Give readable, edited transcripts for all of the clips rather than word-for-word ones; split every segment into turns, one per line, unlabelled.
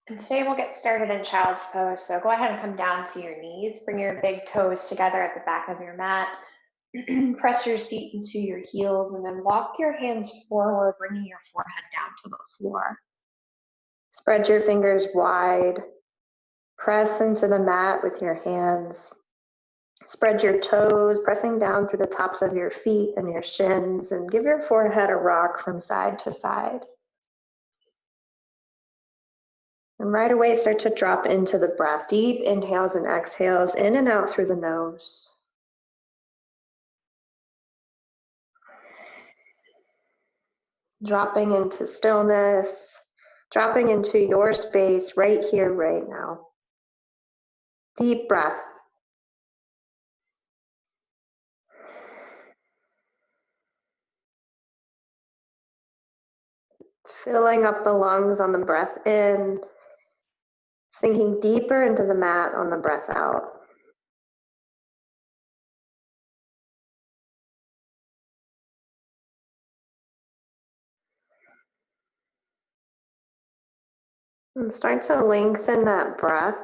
And today we'll get started in child's pose. So go ahead and come down to your knees. Bring your big toes together at the back of your mat. Press your seat into your heels and then walk your hands forward, bringing your forehead down to the floor. Spread your fingers wide. Press into the mat with your hands. Spread your toes, pressing down through the tops of your feet and your shins, and give your forehead a rock from side to side. And right away, start to drop into the breath. Deep inhales and exhales, in and out through the nose. Dropping into stillness, dropping into your space right here, right now. Deep breath. Filling up the lungs on the breath in, sinking deeper into the mat on the breath out. And start to lengthen that breath,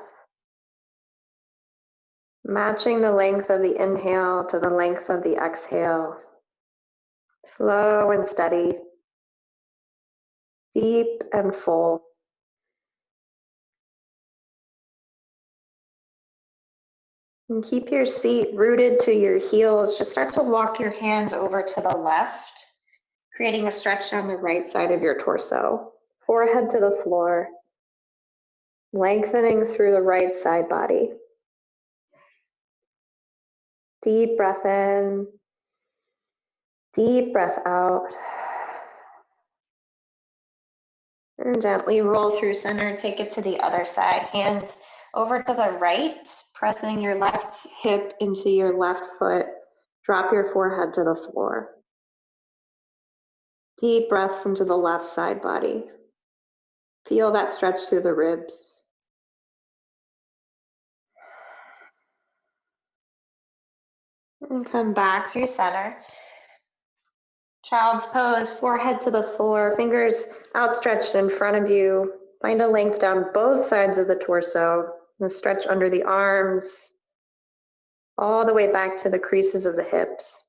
matching the length of the inhale to the length of the exhale. Slow and steady, deep and full. And keep your seat rooted to your heels. Just start to walk your hands over to the left, creating a stretch down the right side of your torso. Forehead to the floor, lengthening through the right side body. Deep breath in, deep breath out. And gently roll through center, take it to the other side. Hands over to the right, pressing your left hip into your left foot. Drop your forehead to the floor. Deep breaths into the left side body. Feel that stretch through the ribs. And come back through center. Child's pose, forehead to the floor, fingers outstretched in front of you. Find a length down both sides of the torso. And stretch under the arms, all the way back to the creases of the hips.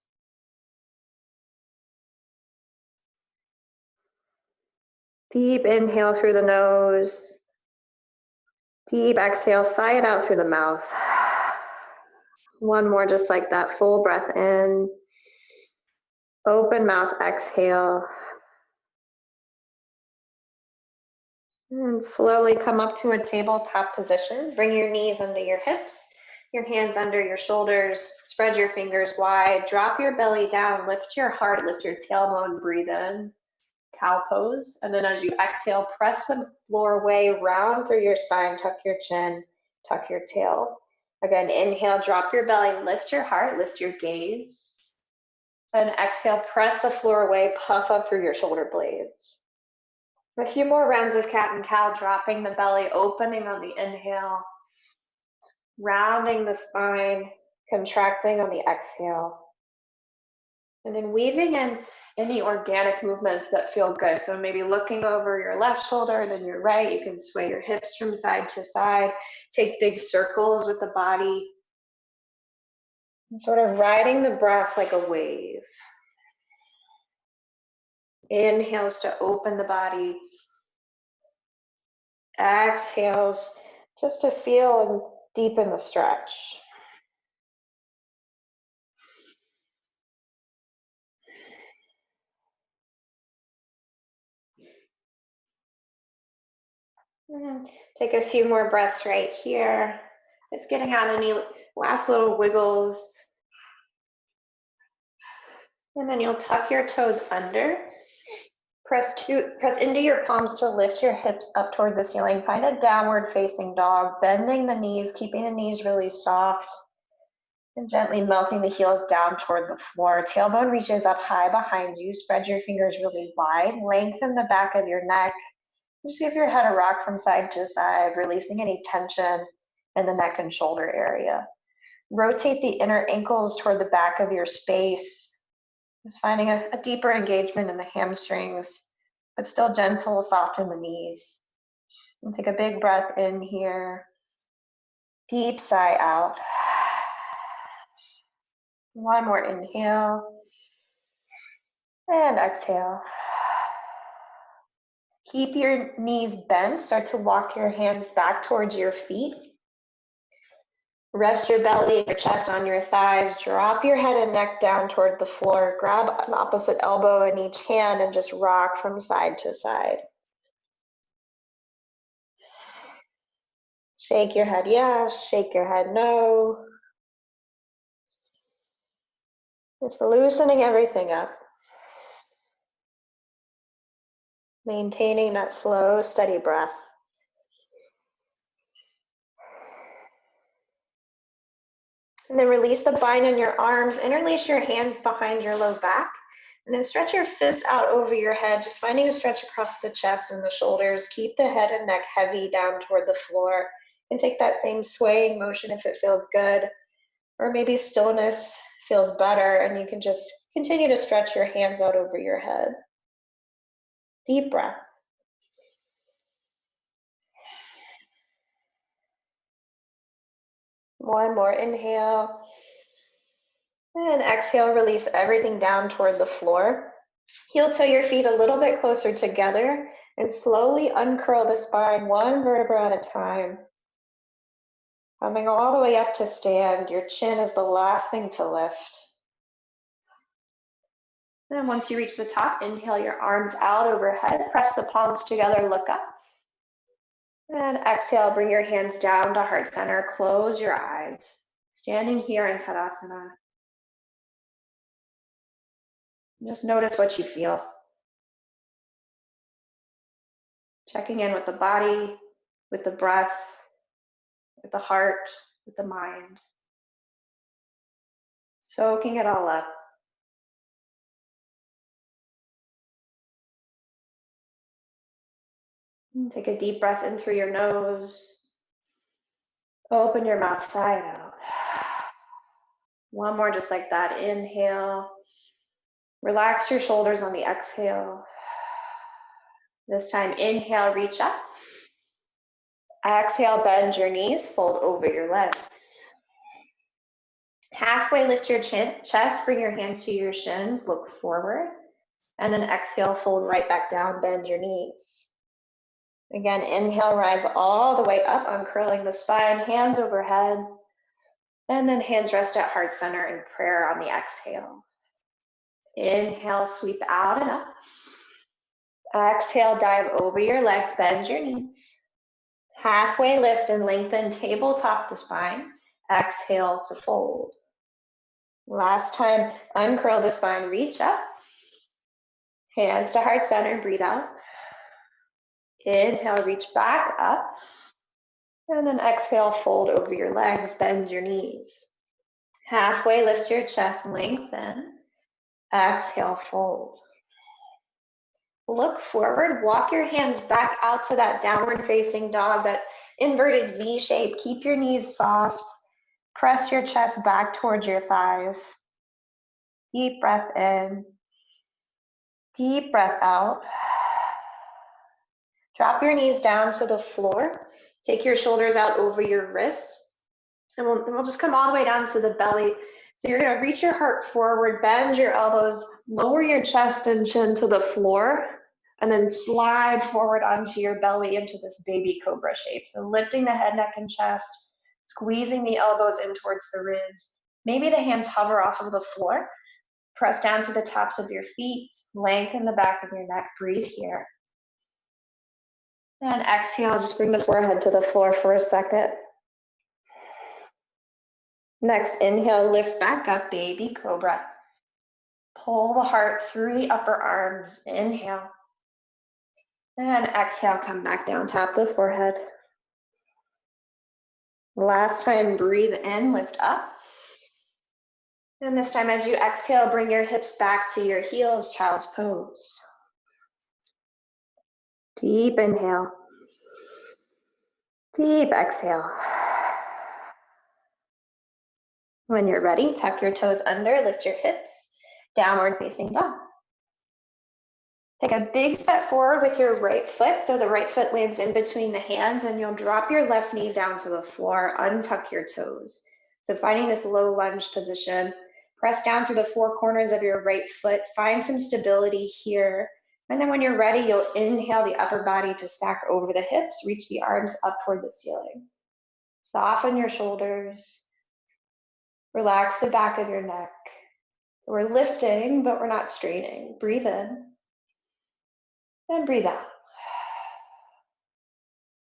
Deep inhale through the nose. Deep exhale, sigh it out through the mouth. One more just like that, full breath in. Open mouth, exhale. And slowly come up to a tabletop position. Bring your knees under your hips, your hands under your shoulders. Spread your fingers wide. Drop your belly down. Lift your heart, lift your tailbone. Breathe in. Cow pose. And then as you exhale, press the floor away, round through your spine, tuck your chin, tuck your tail. Again, inhale, drop your belly, lift your heart, lift your gaze. And exhale, press the floor away, puff up through your shoulder blades. A few more rounds of cat and cow, dropping the belly, opening on the inhale, rounding the spine, contracting on the exhale. And then weaving in any organic movements that feel good. So maybe looking over your left shoulder, then your right. You can sway your hips from side to side. Take big circles with the body. And sort of riding the breath like a wave. Inhales to open the body. Exhales just to feel and deepen the stretch. Take a few more breaths right here. Just getting out any last little wiggles. And then you'll tuck your toes under. Press into your palms to lift your hips up toward the ceiling. Find a downward facing dog, bending the knees, keeping the knees really soft, and gently melting the heels down toward the floor. Tailbone reaches up high behind you. Spread your fingers really wide. Lengthen the back of your neck. Just give your head a rock from side to side, releasing any tension in the neck and shoulder area. Rotate the inner ankles toward the back of your space. Just finding a deeper engagement in the hamstrings, but still gentle, soft in the knees. And take a big breath in here. Deep sigh out. One more inhale. And exhale. Keep your knees bent. Start to walk your hands back towards your feet. Rest your belly, your chest on your thighs. Drop your head and neck down toward the floor. Grab an opposite elbow in each hand and just rock from side to side. Shake your head yes, shake your head no. Just loosening everything up. Maintaining that slow, steady breath. And then release the bind on your arms. Interlace your hands behind your low back. And then stretch your fists out over your head, just finding a stretch across the chest and the shoulders. Keep the head and neck heavy down toward the floor. And take that same swaying motion if it feels good. Or maybe stillness feels better and you can just continue to stretch your hands out over your head. Deep breath. One more inhale. And exhale, release everything down toward the floor. Heel toe your feet a little bit closer together and slowly uncurl the spine one vertebra at a time. Coming all the way up to stand, your chin is the last thing to lift. Then once you reach the top, inhale your arms out overhead, press the palms together, look up. And exhale, bring your hands down to heart center, close your eyes. Standing here in Tadasana. Just notice what you feel. Checking in with the body, with the breath, with the heart, with the mind. Soaking it all up. Take a deep breath in through your nose. Open your mouth, sigh it out. One more just like that. Inhale. Relax your shoulders on the exhale. This time, inhale, reach up. Exhale, bend your knees, fold over your legs. Halfway lift your chest, bring your hands to your shins, look forward. And then exhale, fold right back down, bend your knees. Again, inhale, rise all the way up, uncurling the spine, hands overhead. And then hands rest at heart center in prayer on the exhale. Inhale, sweep out and up. Exhale, dive over your legs, bend your knees. Halfway lift and lengthen, tabletop the spine. Exhale to fold. Last time, uncurl the spine, reach up. Hands to heart center, breathe out. Inhale, reach back up. And then exhale, fold over your legs, bend your knees. Halfway lift your chest, lengthen. Exhale, fold. Look forward, walk your hands back out to that downward facing dog, that inverted V shape. Keep your knees soft. Press your chest back towards your thighs. Deep breath in. Deep breath out. Drop your knees down to the floor. Take your shoulders out over your wrists. And we'll just come all the way down to the belly. So you're going to reach your heart forward, bend your elbows, lower your chest and chin to the floor, and then slide forward onto your belly into this baby cobra shape. So lifting the head, neck, and chest, squeezing the elbows in towards the ribs. Maybe the hands hover off of the floor. Press down to the tops of your feet, lengthen the back of your neck, breathe here. And exhale, just bring the forehead to the floor for a second. Next, inhale, lift back up, baby cobra. Pull the heart through the upper arms, inhale. And exhale, come back down, tap the forehead. Last time, breathe in, lift up. And this time, as you exhale, bring your hips back to your heels, child's pose. Deep inhale. Deep exhale. When you're ready, tuck your toes under, lift your hips, downward facing dog. Take a big step forward with your right foot, so the right foot lands in between the hands, and you'll drop your left knee down to the floor, untuck your toes. So finding this low lunge position, press down through the four corners of your right foot, find some stability here. And then when you're ready, you'll inhale the upper body to stack over the hips, reach the arms up toward the ceiling. Soften your shoulders, relax the back of your neck. We're lifting, but we're not straining. Breathe in. And breathe out.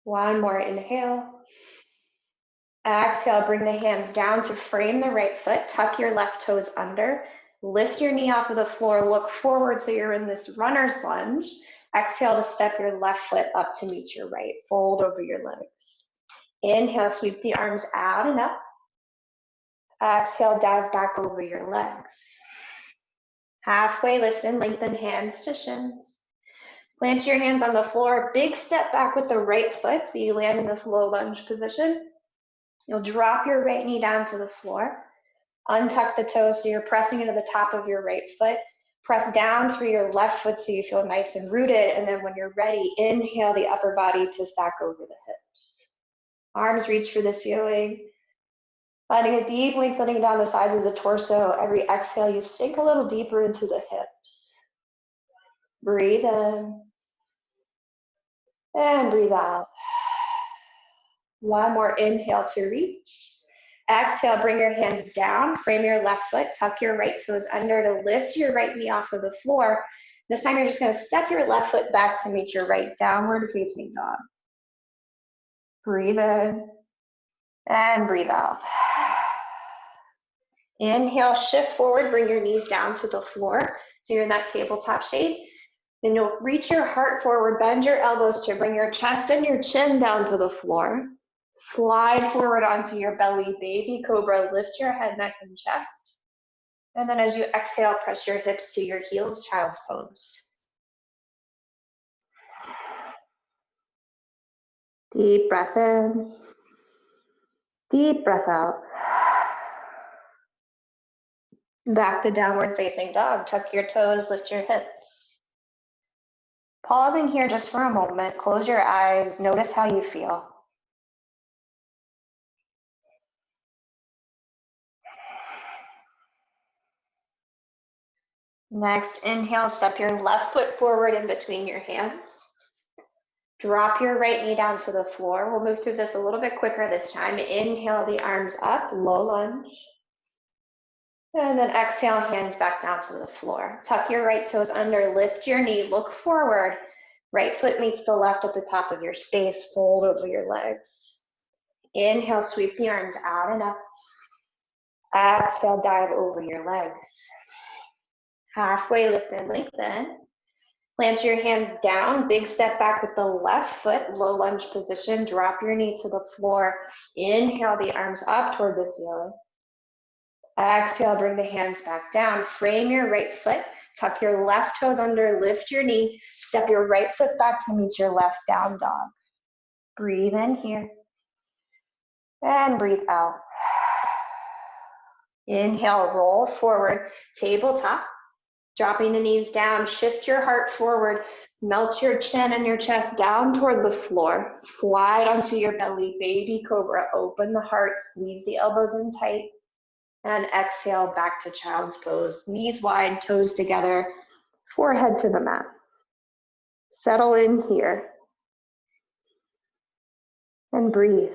One more inhale. Exhale, bring the hands down to frame the right foot. Tuck your left toes under. Lift your knee off of the floor. Look forward so you're in this runner's lunge. Exhale to step your left foot up to meet your right. Fold over your legs. Inhale, sweep the arms out and up. Exhale, dive back over your legs. Halfway lift and lengthen hands to shins. Plant your hands on the floor, big step back with the right foot so you land in this low lunge position. You'll drop your right knee down to the floor. Untuck the toes so you're pressing into the top of your right foot. Press down through your left foot so you feel nice and rooted. And then when you're ready, inhale the upper body to stack over the hips. Arms reach for the ceiling. Finding a deep lengthening down the sides of the torso. Every exhale, you sink a little deeper into the hips. Breathe in. And breathe out. One more inhale to reach. Exhale, bring your hands down, frame your left foot, tuck your right toes under to lift your right knee off of the floor. This time you're just going to step your left foot back to meet your right downward facing dog. Breathe in and breathe out. Inhale, shift forward, bring your knees down to the floor so you're in that tabletop shape. Then you'll reach your heart forward, bend your elbows to bring your chest and your chin down to the floor. Slide forward onto your belly, baby cobra. Lift your head, neck, and chest. And then as you exhale, press your hips to your heels, child's pose. Deep breath in. Deep breath out. Back to downward facing dog. Tuck your toes, lift your hips. Pausing here just for a moment. Close your eyes. Notice how you feel. Next, inhale, step your left foot forward in between your hands. Drop your right knee down to the floor. We'll move through this a little bit quicker this time. Inhale the arms up, low lunge. And then exhale, hands back down to the floor. Tuck your right toes under, lift your knee, look forward. Right foot meets the left at the top of your space, fold over your legs. Inhale, sweep the arms out and up. Exhale, dive over your legs. Halfway lift and lengthen. Plant your hands down, big step back with the left foot, low lunge position. Drop your knee to the floor. Inhale the arms up toward the ceiling. Exhale, bring the hands back down. Frame your right foot. Tuck your left toes under, lift your knee. Step your right foot back to meet your left down dog. Breathe in here. And breathe out. Inhale, roll forward, tabletop. Dropping the knees down, shift your heart forward. Melt your chin and your chest down toward the floor. Slide onto your belly, baby cobra. Open the heart, squeeze the elbows in tight. And exhale back to child's pose. Knees wide, toes together, forehead to the mat. Settle in here. And breathe.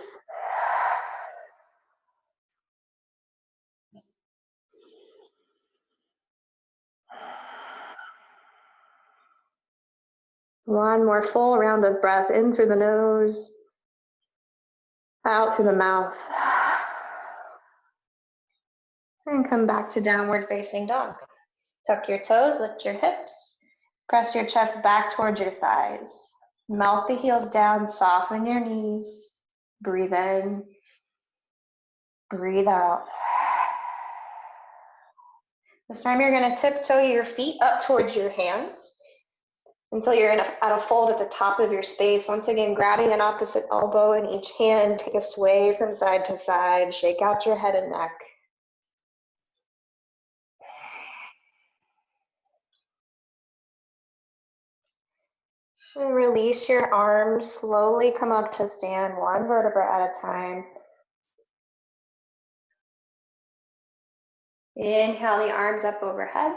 One more full round of breath in through the nose, out through the mouth. And come back to downward facing dog. Tuck your toes, lift your hips. Press your chest back towards your thighs. Melt the heels down, soften your knees. Breathe in, breathe out. This time you're going to tiptoe your feet up towards your hands until you're at a fold at the top of your space. Once again, grabbing an opposite elbow in each hand. Take a sway from side to side. Shake out your head and neck. And release your arms, slowly come up to stand, one vertebra at a time. Inhale the arms up overhead.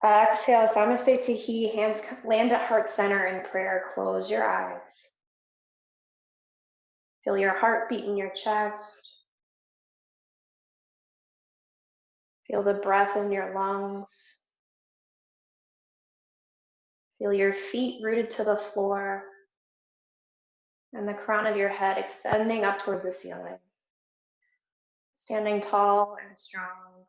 Exhale, Namaste Tahi, hands land at heart center in prayer. Close your eyes. Feel your heartbeat in your chest. Feel the breath in your lungs. Feel your feet rooted to the floor and the crown of your head extending up toward the ceiling. Standing tall and strong.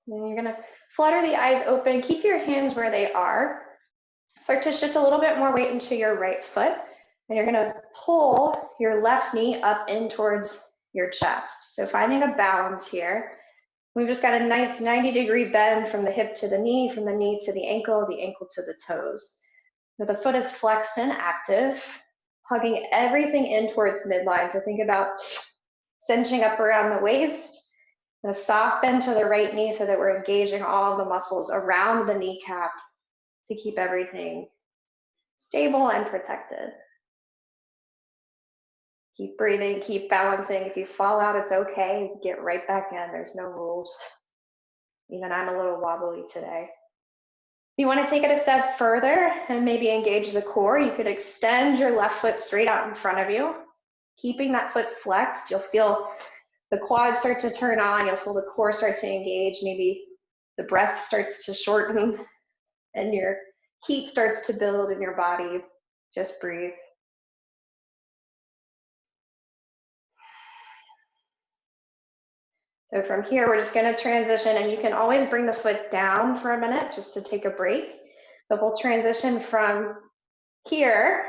Then you're gonna flutter the eyes open, keep your hands where they are. Start to shift a little bit more weight into your right foot, and you're gonna pull your left knee up in towards your chest. So finding a balance here. We've just got a nice 90-degree bend from the hip to the knee to the ankle to the toes. So the foot is flexed and active, hugging everything in towards midline. So think about cinching up around the waist, and a soft bend to the right knee so that we're engaging all of the muscles around the kneecap to keep everything stable and protected. Keep breathing, keep balancing. If you fall out, it's okay. Get right back in. There's no rules. Even I'm a little wobbly today. If you want to take it a step further and maybe engage the core, you could extend your left foot straight out in front of you. Keeping that foot flexed, you'll feel the quads start to turn on, you'll feel the core start to engage, maybe the breath starts to shorten and your heat starts to build in your body. Just breathe. So from here, we're just going to transition, and you can always bring the foot down for a minute just to take a break. But we'll transition from here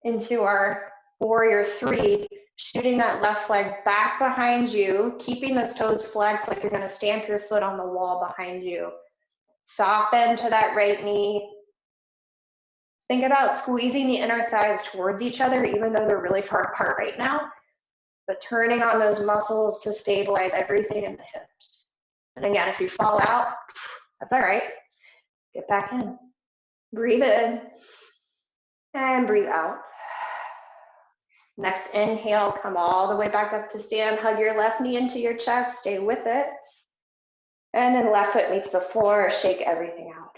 into our warrior three, shooting that left leg back behind you, keeping those toes flexed like you're going to stamp your foot on the wall behind you. Soft bend to that right knee. Think about squeezing the inner thighs towards each other, even though they're really far apart right now, but turning on those muscles to stabilize everything in the hips. And again, if you fall out, that's all right. Get back in. Breathe in and breathe out. Next inhale, come all the way back up to stand. Hug your left knee into your chest. Stay with it. And then left foot meets the floor. Shake everything out.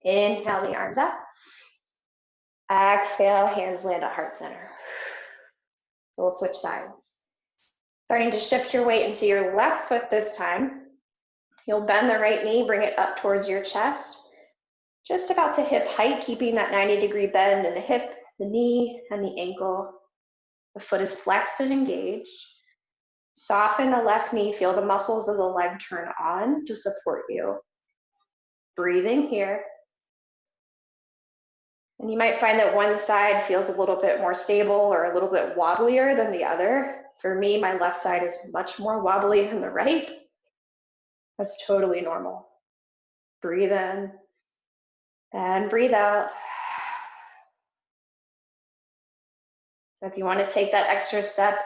Inhale the arms up. Exhale, hands land at heart center. So we'll switch sides. Starting to shift your weight into your left foot this time. You'll bend the right knee, bring it up towards your chest. Just about to hip height, keeping that 90-degree bend in the hip, the knee, and the ankle. The foot is flexed and engaged. Soften the left knee, feel the muscles of the leg turn on to support you. Breathing here. And you might find that one side feels a little bit more stable or a little bit wobblier than the other. For me, my left side is much more wobbly than the right. That's totally normal. Breathe in and breathe out. So if you want to take that extra step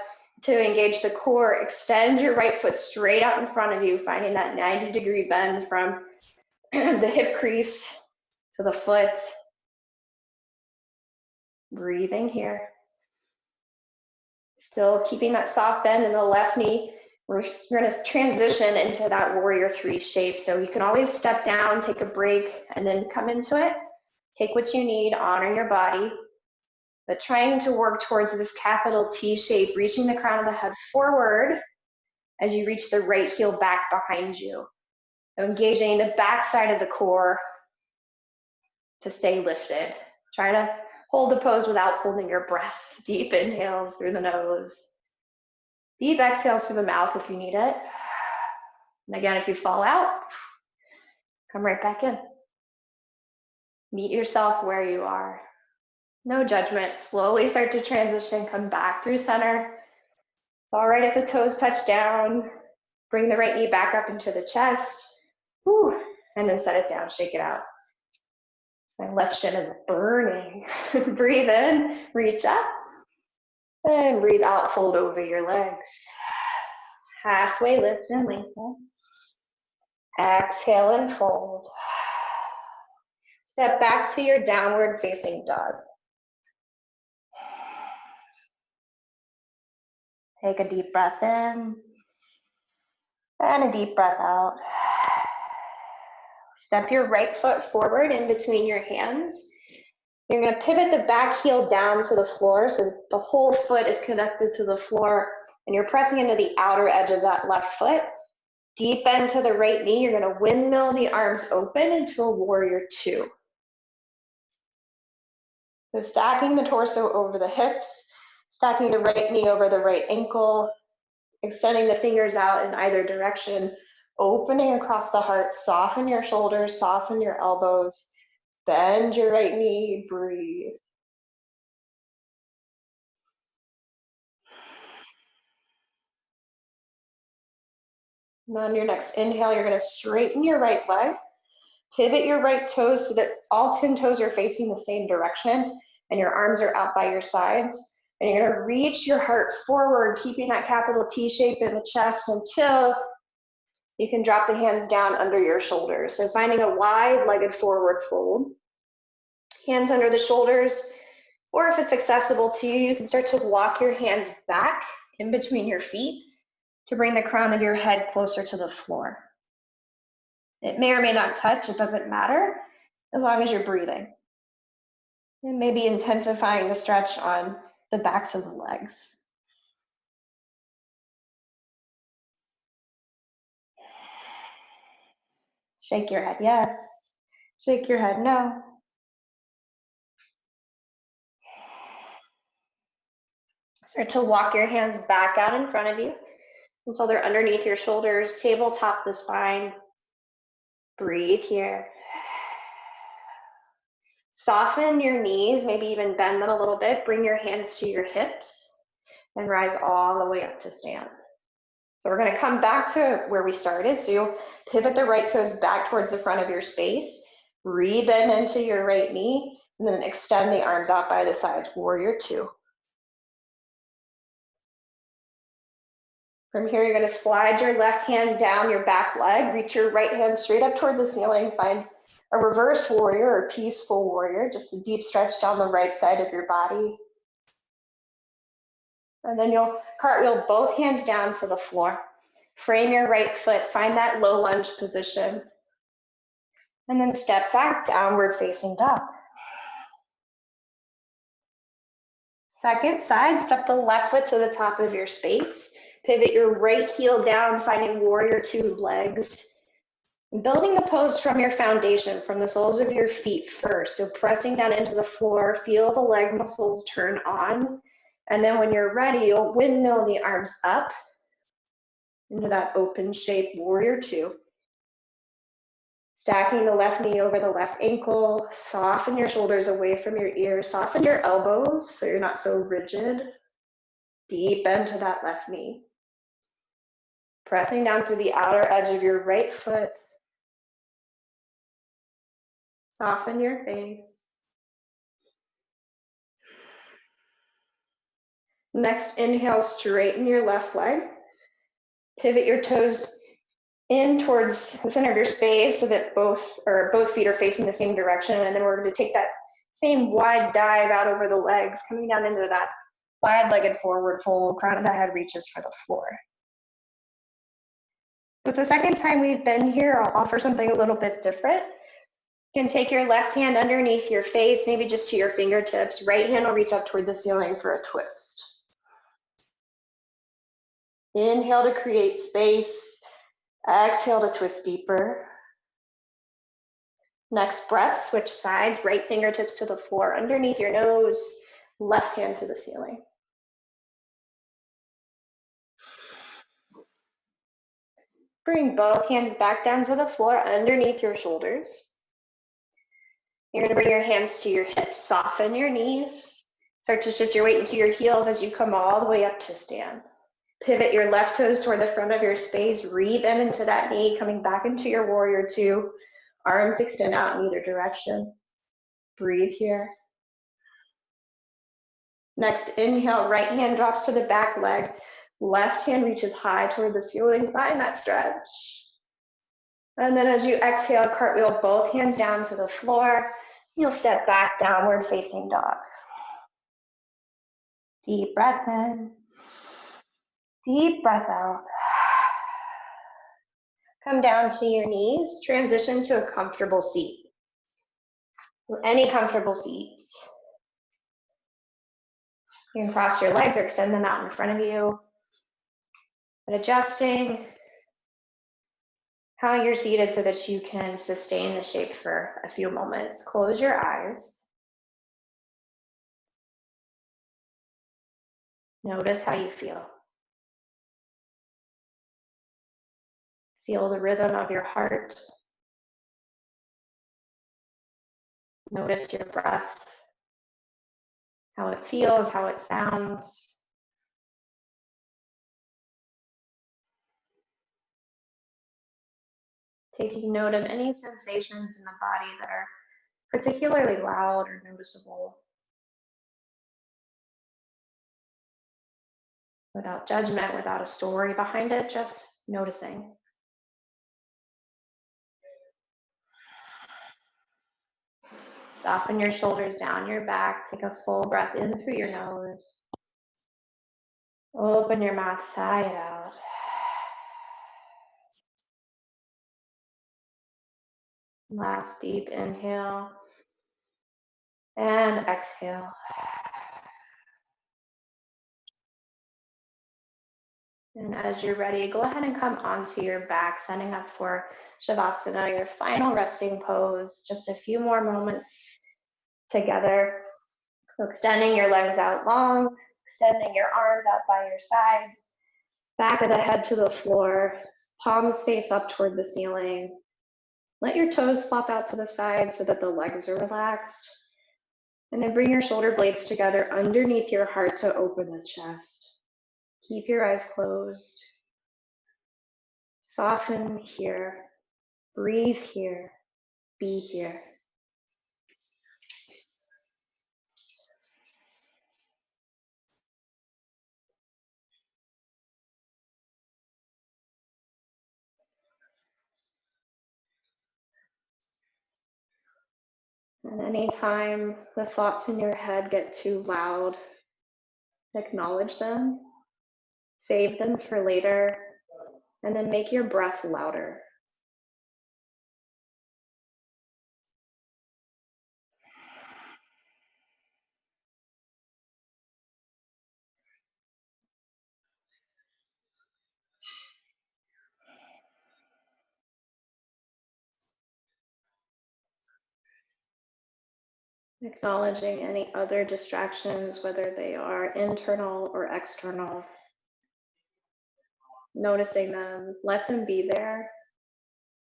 to engage the core, extend your right foot straight out in front of you, finding that 90-degree bend from the hip crease to the foot. Breathing here. Still keeping that soft bend in the left knee. We're going to transition into that warrior three shape. So you can always step down, take a break, and then come into it. Take what you need, honor your body. But trying to work towards this capital T shape, reaching the crown of the head forward as you reach the right heel back behind you. So engaging the back side of the core to stay lifted. Try to hold the pose without holding your breath. Deep inhales through the nose. Deep exhales through the mouth if you need it. And again, if you fall out, come right back in. Meet yourself where you are. No judgment. Slowly start to transition. Come back through center. It's all right if the toes touch down. Bring the right knee back up into the chest. Whew. And then set it down. Shake it out. My left shin is burning. Breathe in. Reach up. And breathe out. Fold over your legs. Halfway lift and lengthen. Exhale and fold. Step back to your downward facing dog. Take a deep breath in and a deep breath out. Step your right foot forward in between your hands. You're going to pivot the back heel down to the floor so the whole foot is connected to the floor and you're pressing into the outer edge of that left foot. Deep bend to the right knee. You're going to windmill the arms open into a warrior two. So stacking the torso over the hips, stacking the right knee over the right ankle, extending the fingers out in either direction, opening across the heart, soften your shoulders, soften your elbows, bend your right knee, breathe. And on your next inhale, you're going to straighten your right leg, pivot your right toes so that all 10 toes are facing the same direction and your arms are out by your sides. And you're going to reach your heart forward, keeping that capital T shape in the chest until you can drop the hands down under your shoulders. So finding a wide-legged forward fold. Hands under the shoulders, or if it's accessible to you, you can start to walk your hands back in between your feet to bring the crown of your head closer to the floor. It may or may not touch, it doesn't matter, as long as you're breathing. And maybe intensifying the stretch on the backs of the legs. Shake your head yes, shake your head no. Start to walk your hands back out in front of you until they're underneath your shoulders, tabletop the spine. Breathe here. Soften your knees, maybe even bend them a little bit. Bring your hands to your hips and rise all the way up to stand. So we're going to come back to where we started. So you'll pivot the right toes back towards the front of your space, rebend into your right knee, and then extend the arms out by the sides, warrior two. From here, you're going to slide your left hand down your back leg, reach your right hand straight up toward the ceiling, find a reverse warrior or peaceful warrior, just a deep stretch down the right side of your body. And then you'll cartwheel both hands down to the floor. Frame your right foot, find that low lunge position. And then step back, downward facing dog. Second side, step the left foot to the top of your space. Pivot your right heel down, finding warrior two legs. Building the pose from your foundation, from the soles of your feet first. So pressing down into the floor, feel the leg muscles turn on. And then when you're ready, you'll windmill the arms up into that open shape, warrior two. Stacking the left knee over the left ankle, soften your shoulders away from your ears, soften your elbows so you're not so rigid. Deep bend to that left knee. Pressing down through the outer edge of your right foot. Soften your face. Next, inhale, straighten your left leg. Pivot your toes in towards the center of your space so that both feet are facing the same direction. And then we're going to take that same wide dive out over the legs, coming down into that wide-legged forward fold. Crown of the head reaches for the floor. So it's the second time we've been here. I'll offer something a little bit different. You can take your left hand underneath your face, maybe just to your fingertips. Right hand will reach up toward the ceiling for a twist. Inhale to create space. Exhale to twist deeper. Next breath, switch sides. Right fingertips to the floor underneath your nose. Left hand to the ceiling. Bring both hands back down to the floor underneath your shoulders. You're going to bring your hands to your hips. Soften your knees. Start to shift your weight into your heels as you come all the way up to stand. Pivot your left toes toward the front of your space. Rebend into that knee, coming back into your warrior two. Arms extend out in either direction. Breathe here. Next, inhale, right hand drops to the back leg. Left hand reaches high toward the ceiling, find that stretch. And then as you exhale, cartwheel both hands down to the floor. You'll step back, downward facing dog. Deep breath in, deep breath out. Come down to your knees, transition to a comfortable seat. Any comfortable seats. You can cross your legs or extend them out in front of you. But adjusting how you're seated so that you can sustain the shape for a few moments. Close your eyes. Notice how you feel. Feel the rhythm of your heart. Notice your breath, how it feels, how it sounds. Taking note of any sensations in the body that are particularly loud or noticeable. Without judgment, without a story behind it, just noticing. Soften your shoulders down your back. Take a full breath in through your nose. Open your mouth, sigh it out. Last deep inhale and exhale. And as you're ready, go ahead and come onto your back, setting up for Shavasana, your final resting pose. Just a few more moments together. So extending your legs out long, extending your arms out by your sides, back of the head to the floor, palms face up toward the ceiling. Let your toes flop out to the side so that the legs are relaxed. And then bring your shoulder blades together underneath your heart to open the chest. Keep your eyes closed. Soften here. Breathe here. Be here. And anytime the thoughts in your head get too loud, acknowledge them, save them for later, and then make your breath louder. Acknowledging any other distractions, whether they are internal or external. Noticing them, let them be there,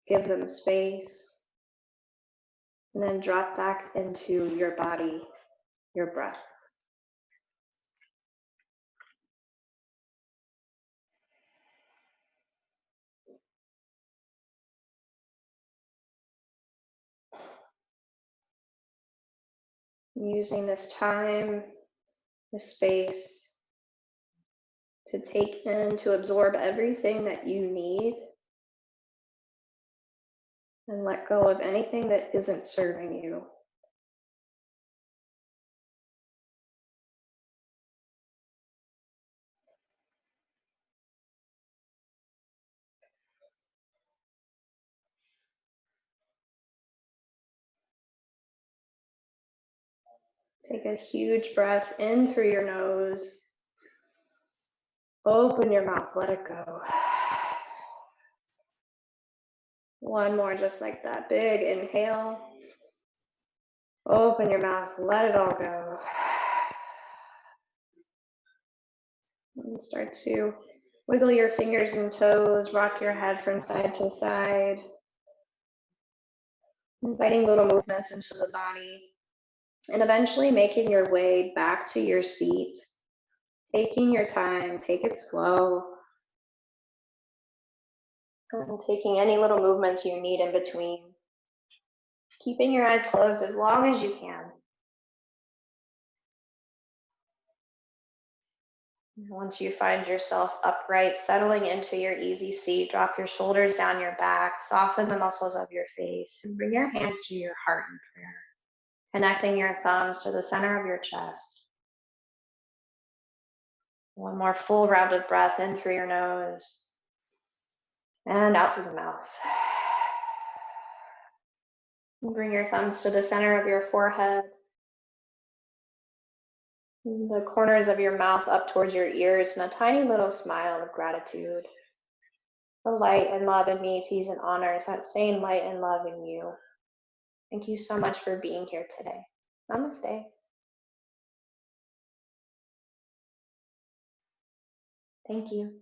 give them space, and then drop back into your body, your breath. Using this time, this space, to take in, to absorb everything that you need, and let go of anything that isn't serving you. Take a huge breath in through your nose. Open your mouth, let it go. One more just like that. Big inhale. Open your mouth, let it all go. And start to wiggle your fingers and toes, rock your head from side to side. Inviting little movements into the body. And eventually making your way back to your seat. Taking your time, take it slow. And taking any little movements you need in between. Keeping your eyes closed as long as you can. Once you find yourself upright, settling into your easy seat, drop your shoulders down your back, soften the muscles of your face, and bring your hands to your heart in prayer, connecting your thumbs to the center of your chest. One more full rounded breath in through your nose and out through the mouth. Bring your thumbs to the center of your forehead, the corners of your mouth up towards your ears, and a tiny little smile of gratitude. The light and love in me sees and honors that same light and love in you. Thank you so much for being here today. Namaste. Thank you.